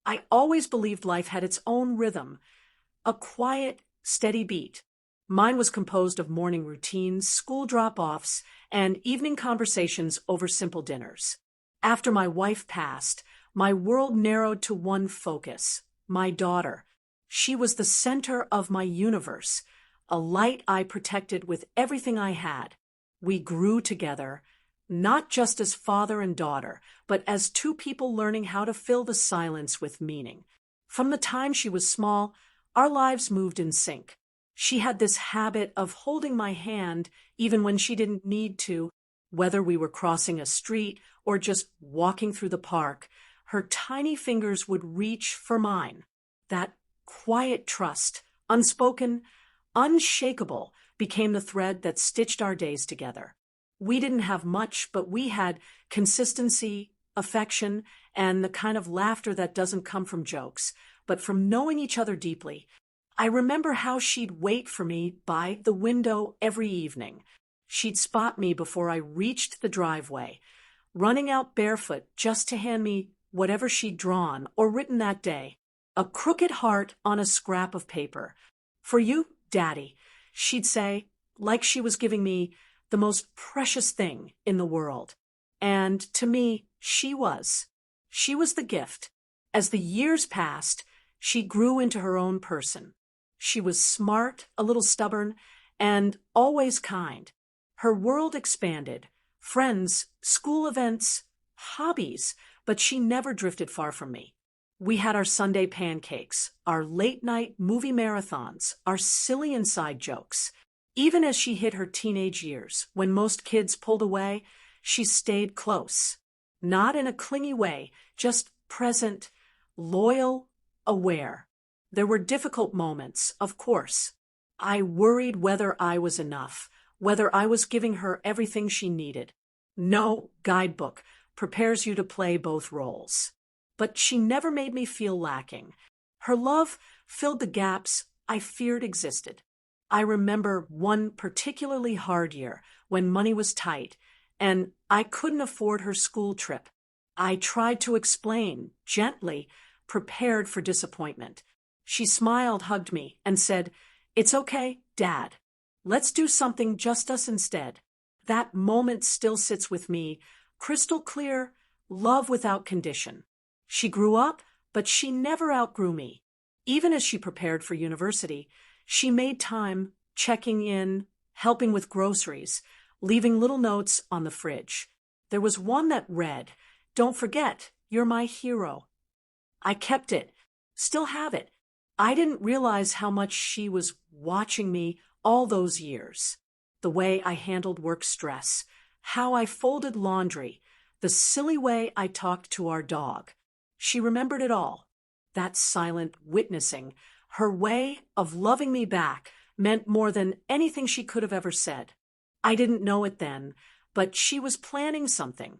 I always believed life had its own rhythm, a quiet, steady beat. Mine was composed of morning routines, school drop-offs, and evening conversations over simple dinners. After my wife passed, my world narrowed to one focus, my daughter. She was the center of my universe, a light I protected with everything I had. We grew together, not just as father and daughter, but as two people learning how to fill the silence with meaning. From the time she was small, our lives moved in sync. She had this habit of holding my hand even when she didn't need to, whether we were crossing a street or just walking through the park. Her tiny fingers would reach for mine. That quiet trust, unspoken, unshakable, became the thread that stitched our days together. We didn't have much, but we had consistency, affection, and the kind of laughter that doesn't come from jokes, but from knowing each other deeply. I remember how she'd wait for me by the window every evening. She'd spot me before I reached the driveway, running out barefoot just to hand me whatever she'd drawn or written that day, a crooked heart on a scrap of paper. "For you, Daddy," she'd say, like she was giving me the most precious thing in the world. And to me, she was. She was the gift. As the years passed, she grew into her own person. She was smart, a little stubborn, and always kind. Her world expanded. Friends, school events, hobbies, but she never drifted far from me. We had our Sunday pancakes, our late-night movie marathons, our silly inside jokes. Even as she hit her teenage years, when most kids pulled away, she stayed close. Not in a clingy way, just present, loyal, aware. There were difficult moments, of course. I worried whether I was enough, whether I was giving her everything she needed. No guidebook prepares you to play both roles. But she never made me feel lacking. Her love filled the gaps I feared existed. I remember one particularly hard year when money was tight and I couldn't afford her school trip. I tried to explain, gently, prepared for disappointment. She smiled, hugged me, and said, "It's okay, Dad. Let's do something just us instead." That moment still sits with me, crystal clear, love without condition. She grew up, but she never outgrew me. Even as she prepared for university, she made time, checking in, helping with groceries, leaving little notes on the fridge. There was one that read, "Don't forget, you're my hero." I kept it, still have it. I didn't realize how much she was watching me all those years. The way I handled work stress, how I folded laundry, the silly way I talked to our dog. She remembered it all. That silent witnessing, her way of loving me back, meant more than anything she could have ever said. I didn't know it then, but she was planning something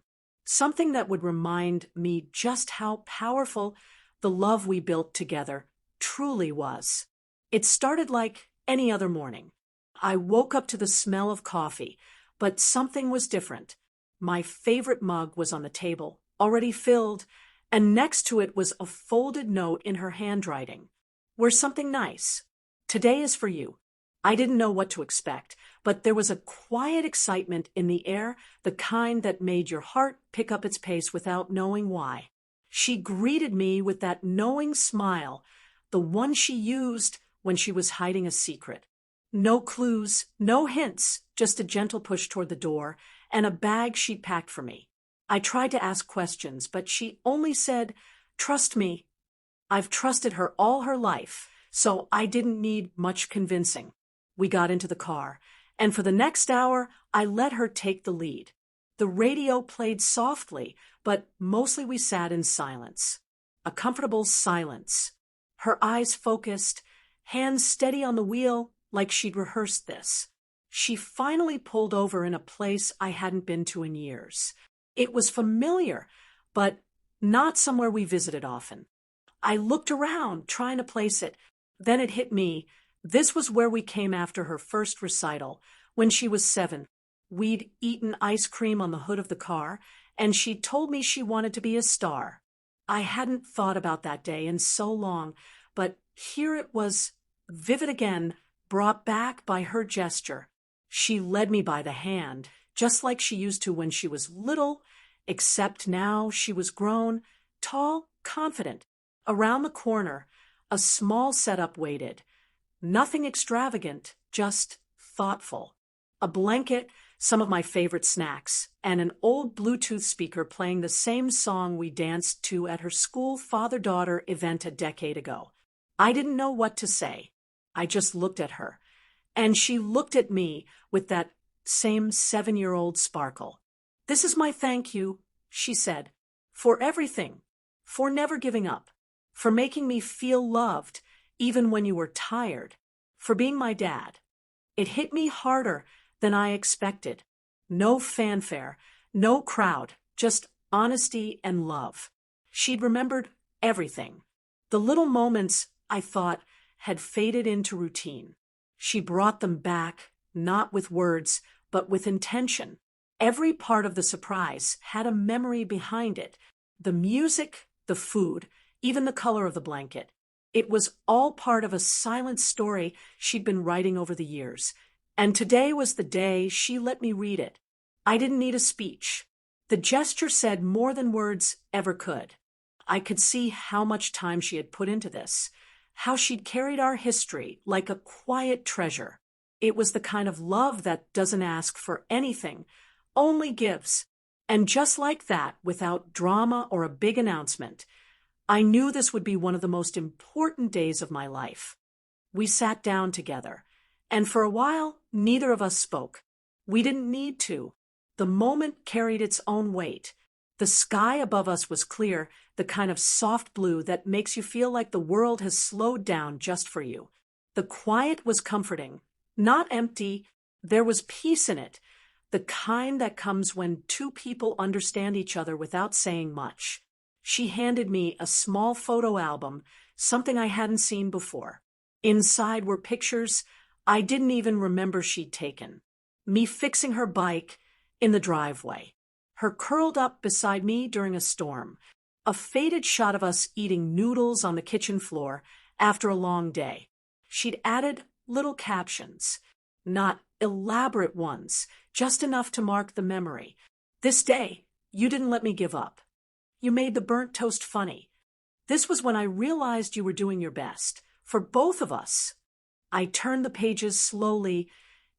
that would remind me just how powerful the love we built together truly was. It started like any other morning. I woke up to the smell of coffee, but something was different. My favorite mug was on the table, already filled, and next to it was a folded note in her handwriting. "We're something nice. Today is for you." I didn't know what to expect, but there was a quiet excitement in the air, the kind that made your heart pick up its pace without knowing why. She greeted me with that knowing smile, the one she used when she was hiding a secret. No clues, no hints, just a gentle push toward the door and a bag she'd packed for me. I tried to ask questions, but she only said, "Trust me." I've trusted her all her life, so I didn't need much convincing. We got into the car, and for the next hour, I let her take the lead. The radio played softly, but mostly we sat in silence. A comfortable silence. Her eyes focused, hands steady on the wheel, like she'd rehearsed this. She finally pulled over in a place I hadn't been to in years. It was familiar, but not somewhere we visited often. I looked around, trying to place it. Then it hit me. This was where we came after her first recital, when she was 7. We'd eaten ice cream on the hood of the car, and she told me she wanted to be a star. I hadn't thought about that day in so long, but here it was, vivid again, brought back by her gesture. She led me by the hand, just like she used to when she was little, except now she was grown, tall, confident. Around the corner, a small setup waited. Nothing extravagant, just thoughtful. A blanket, some of my favorite snacks, and an old Bluetooth speaker playing the same song we danced to at her school father-daughter event a decade ago. I didn't know what to say. I just looked at her, and she looked at me with that same 7-year-old sparkle. "This is my thank you," she said, "for everything, for never giving up, for making me feel loved even when you were tired, for being my dad." It hit me harder than I expected. No fanfare, no crowd, just honesty and love. She'd remembered everything. The little moments, I thought, had faded into routine. She brought them back, not with words, but with intention. Every part of the surprise had a memory behind it. The music, the food, even the color of the blanket. It was all part of a silent story she'd been writing over the years. And today was the day she let me read it. I didn't need a speech. The gesture said more than words ever could. I could see how much time she had put into this, how she'd carried our history like a quiet treasure. It was the kind of love that doesn't ask for anything, only gives. And just like that, without drama or a big announcement, I knew this would be one of the most important days of my life. We sat down together, and for a while, neither of us spoke. We didn't need to. The moment carried its own weight. The sky above us was clear, the kind of soft blue that makes you feel like the world has slowed down just for you. The quiet was comforting, not empty. There was peace in it, the kind that comes when two people understand each other without saying much. She handed me a small photo album, something I hadn't seen before. Inside were pictures I didn't even remember she'd taken. Me fixing her bike in the driveway. Her curled up beside me during a storm. A faded shot of us eating noodles on the kitchen floor after a long day. She'd added little captions, not elaborate ones, just enough to mark the memory. "This day, you didn't let me give up. You made the burnt toast funny. This was when I realized you were doing your best, for both of us." I turned the pages slowly,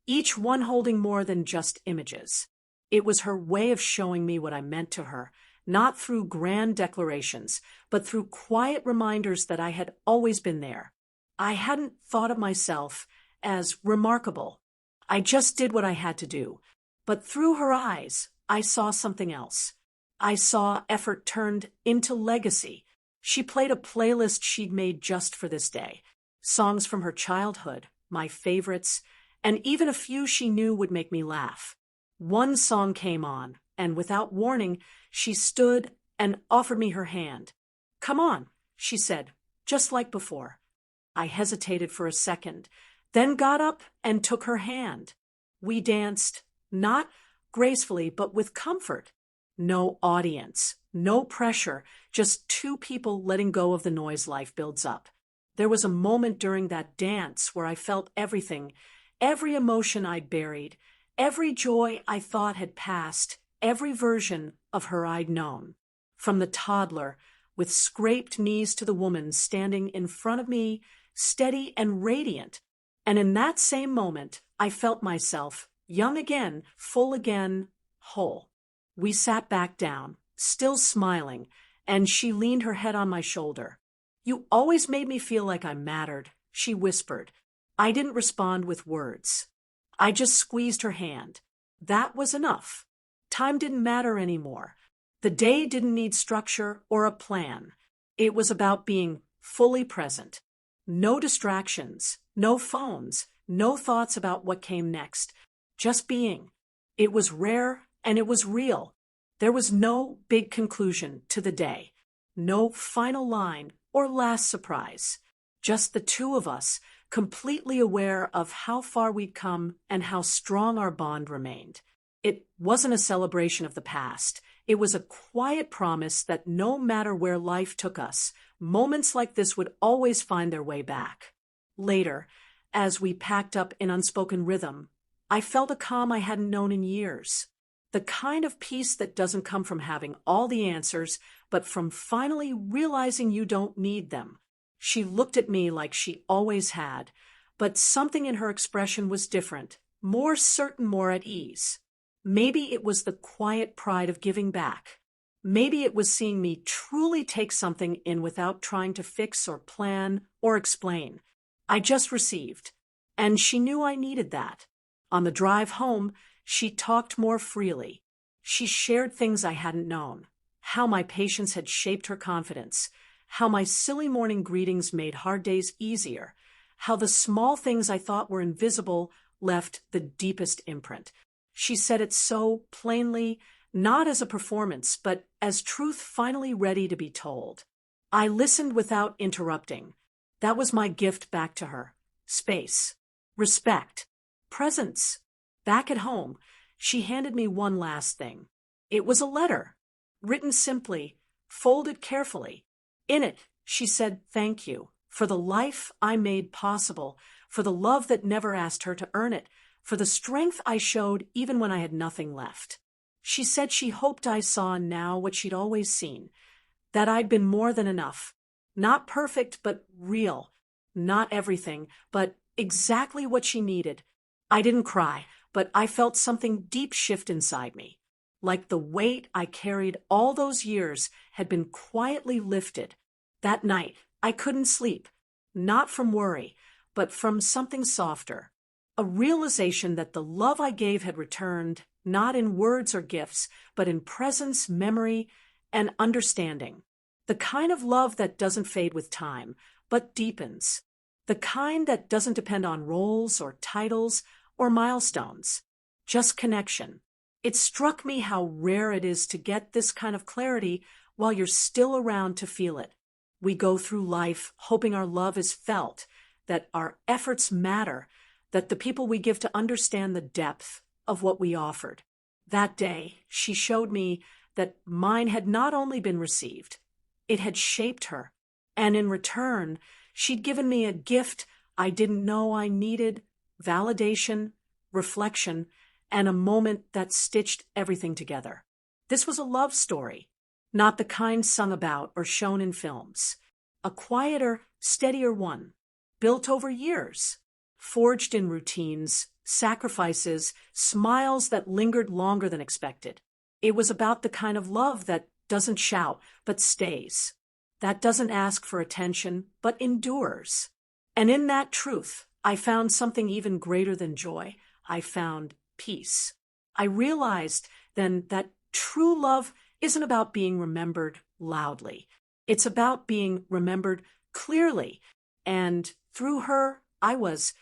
each one holding more than just images. It was her way of showing me what I meant to her, not through grand declarations, but through quiet reminders that I had always been there. I hadn't thought of myself as remarkable. I just did what I had to do. But through her eyes, I saw something else. I saw effort turned into legacy. She played a playlist she'd made just for this day. Songs from her childhood, my favorites, and even a few she knew would make me laugh. One song came on, and without warning, she stood and offered me her hand. "Come on," she said, just like before. I hesitated for a second, then got up and took her hand. We danced, not gracefully, but with comfort. No audience, no pressure, just two people letting go of the noise life builds up. There was a moment during that dance where I felt everything, every emotion I'd buried, every joy I thought had passed, every version of her I'd known. From the toddler, with scraped knees, to the woman standing in front of me, steady and radiant. And in that same moment, I felt myself, young again, full again, whole. We sat back down, still smiling, and she leaned her head on my shoulder. "You always made me feel like I mattered," she whispered. I didn't respond with words. I just squeezed her hand. That was enough. Time didn't matter anymore. The day didn't need structure or a plan. It was about being fully present. No distractions, no phones, no thoughts about what came next. Just being. It was rare and it was real. There was no big conclusion to the day. No final line or last surprise. Just the two of us, completely aware of how far we'd come and how strong our bond remained. It wasn't a celebration of the past. It was a quiet promise that no matter where life took us, moments like this would always find their way back. Later, as we packed up in unspoken rhythm, I felt a calm I hadn't known in years. The kind of peace that doesn't come from having all the answers, but from finally realizing you don't need them. She looked at me like she always had, but something in her expression was different, more certain, more at ease. Maybe it was the quiet pride of giving back. Maybe it was seeing me truly take something in without trying to fix or plan or explain. I just received, and she knew I needed that. On the drive home, she talked more freely. She shared things I hadn't known, how my patience had shaped her confidence, how my silly morning greetings made hard days easier, how the small things I thought were invisible left the deepest imprint. She said it so plainly, not as a performance, but as truth finally ready to be told. I listened without interrupting. That was my gift back to her. Space, respect, presence. Back at home, she handed me one last thing. It was a letter, written simply, folded carefully. In it, she said thank you for the life I made possible, for the love that never asked her to earn it, for the strength I showed even when I had nothing left. She said she hoped I saw now what she'd always seen, that I'd been more than enough. Not perfect, but real. Not everything, but exactly what she needed. I didn't cry, but I felt something deep shift inside me. Like the weight I carried all those years had been quietly lifted. That night, I couldn't sleep. Not from worry, but from something softer. A realization that the love I gave had returned, not in words or gifts, but in presence, memory, and understanding. The kind of love that doesn't fade with time, but deepens. The kind that doesn't depend on roles or titles or milestones. Just connection. It struck me how rare it is to get this kind of clarity while you're still around to feel it. We go through life hoping our love is felt, that our efforts matter, that the people we give to understand the depth of what we offered. That day, she showed me that mine had not only been received, it had shaped her. And in return, she'd given me a gift I didn't know I needed, validation, reflection, and a moment that stitched everything together. This was a love story, not the kind sung about or shown in films. A quieter, steadier one, built over years, forged in routines, sacrifices, smiles that lingered longer than expected. It was about the kind of love that doesn't shout, but stays, that doesn't ask for attention, but endures. And in that truth, I found something even greater than joy. I found peace. I realized then that true love isn't about being remembered loudly. It's about being remembered clearly. And through her, I was